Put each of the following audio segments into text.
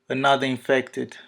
Another infected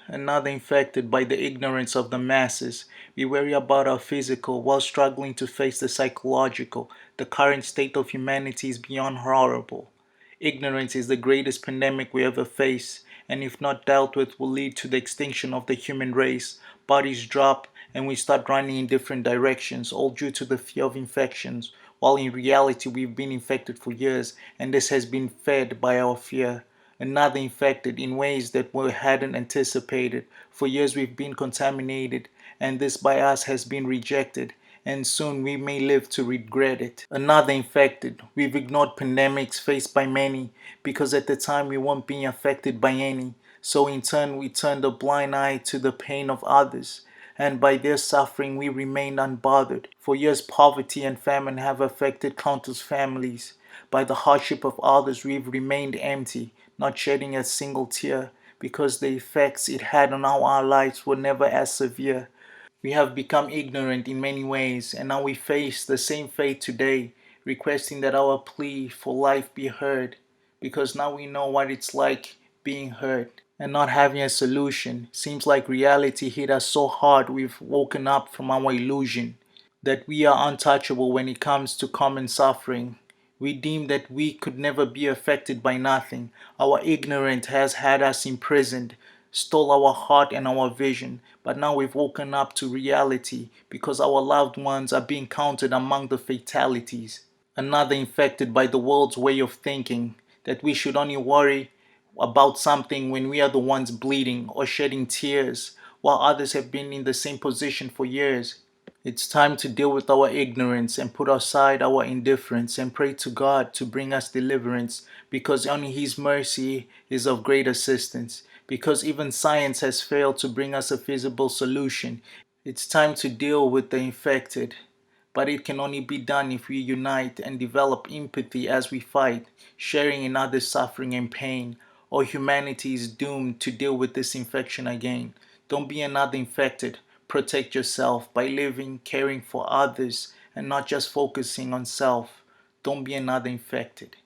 by the ignorance of the masses. We worry about our physical while struggling to face the psychological. The current state of humanity is beyond horrible. Ignorance is the greatest pandemic we ever face, and if not dealt with, will lead to the extinction of the human race. Bodies drop, and we start running in different directions, all due to the fear of infections, while in reality, we've been infected for years, and this has been fed by our fear. Another infected in ways that we hadn't anticipated. For years, we've been contaminated, and this by us has been rejected, and soon we may live to regret it. Another infected. We've ignored pandemics faced by many because at the time we weren't being affected by any. So in turn, we turned a blind eye to the pain of others. And by their suffering, we remained unbothered. For years, poverty and famine have affected countless families. By the hardship of others, we've remained empty, not shedding a single tear, because the effects it had on our lives were never as severe. We have become ignorant in many ways, and now we face the same fate today, requesting that our plea for life be heard, because now we know what it's like being hurt and not having a solution. Seems like reality hit us so hard we've woken up from our illusion that we are untouchable when it comes to common suffering. We deem that we could never be affected by nothing. Our ignorance has had us imprisoned, stole our heart and our vision, but now we've woken up to reality because our loved ones are being counted among the fatalities. Another infected by the world's way of thinking that we should only worry about something when we are the ones bleeding or shedding tears, while others have been in the same position for years. It's time to deal with our ignorance and put aside our indifference and pray to God to bring us deliverance because only His mercy is of great assistance. Because even science has failed to bring us a feasible solution, it's time to deal with the infected. But it can only be done if we unite and develop empathy as we fight, sharing in others' suffering and pain, or humanity is doomed to deal with this infection again. Don't be another infected. Protect yourself by living, caring for others, and not just focusing on self. Don't be another infected.